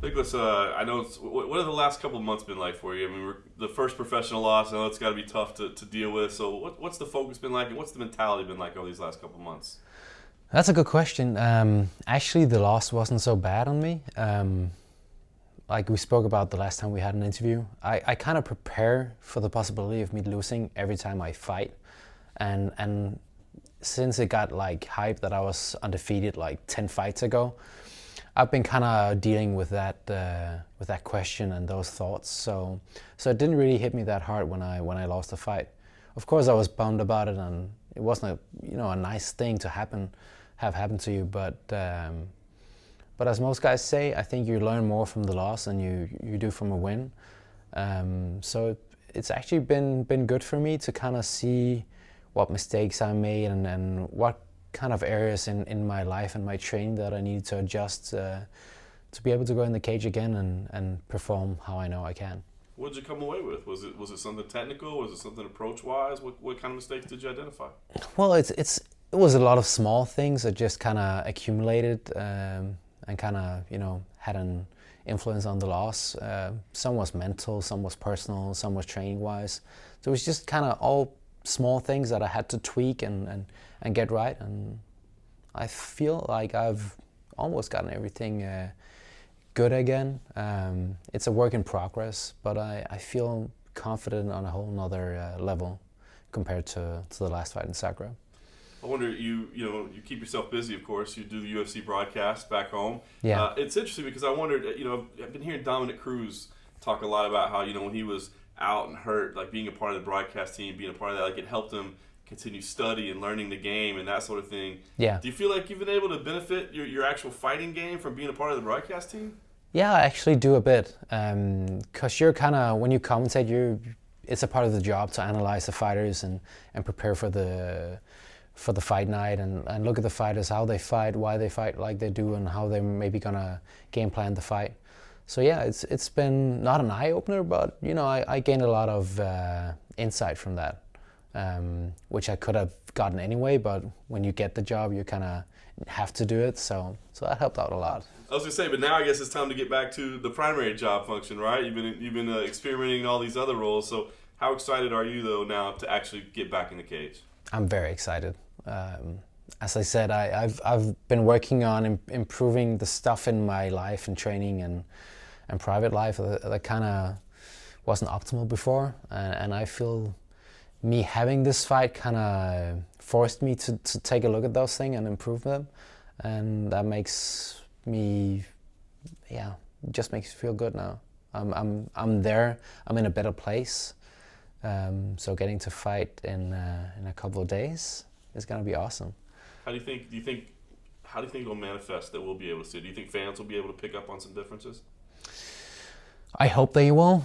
Nicholas, I know what have the last couple of months been like for you? I mean, the first professional loss. I know it's got to be tough to deal with. So, what's the focus been like, and what's the mentality been like over these last couple of months? That's a good question. Actually, the loss wasn't so bad on me. Like we spoke about the last time we had an interview, I kind of prepare for the possibility of me losing every time I fight, and since it got like hype that I was undefeated like 10 fights ago, I've been kind of dealing with that question and those thoughts. So it didn't really hit me that hard when I lost the fight. Of course, I was bummed about it, and it wasn't a nice thing to have happen to you. But as most guys say, I think you learn more from the loss than you do from a win. So it's actually been good for me to kind of see what mistakes I made and what kind of areas in my life and my training that I needed to adjust to be able to go in the cage again and perform how I know I can. What did you come away with? Was it something technical? Was it something approach wise? What kind of mistakes did you identify? Well, it was a lot of small things that just kind of accumulated and kind of had an influence on the loss. Some was mental, some was personal, some was training wise. So it was just kind of all small things that I had to tweak and get right. And I feel like I've almost gotten everything good again. It's a work in progress, but I feel confident on a whole nother level compared to the last fight in Zagreb. I wonder, you keep yourself busy, of course. You do the UFC broadcast back home. Yeah. It's interesting because I wondered, I've been hearing Dominic Cruz talk a lot about how, when he was out and hurt, like being a part of the broadcast team, being a part of that, like it helped him continue study and learning the game and that sort of thing. Yeah. Do you feel like you've been able to benefit your actual fighting game from being a part of the broadcast team? Yeah, I actually do a bit. Because you're kind of, when you commentate, it's a part of the job to analyze the fighters and prepare for the fight night and look at the fighters, how they fight, why they fight like they do, and how they're maybe gonna game plan the fight. So yeah, it's been not an eye opener, but I gained a lot of insight from that, which I could have gotten anyway. But when you get the job, you kind of have to do it. So that helped out a lot. I was gonna say, but now I guess it's time to get back to the primary job function, right? You've been experimenting in all these other roles. So how excited are you though now to actually get back in the cage? I'm very excited. As I said, I've been working on improving the stuff in my life and training and private life that kind of wasn't optimal before, and I feel me having this fight kind of forced me to take a look at those things and improve them, and that makes me, just makes me feel good now. I'm there. I'm in a better place. So getting to fight in a couple of days is gonna be awesome. How do you think it'll manifest that we'll be able to see? Do you think fans will be able to pick up on some differences? I hope they will.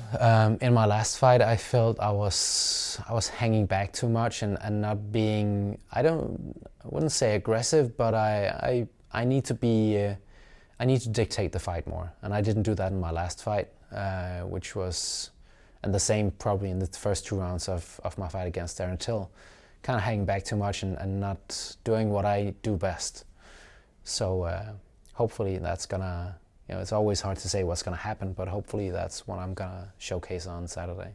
In my last fight, I felt I was hanging back too much and not being. I wouldn't say aggressive, but I need to be. I need to dictate the fight more, and I didn't do that in my last fight, which was. And the same probably in the first 2 rounds of my fight against Darren Till. Kind of hanging back too much and not doing what I do best. So hopefully that's gonna, it's always hard to say what's gonna happen, but hopefully that's what I'm gonna showcase on Saturday.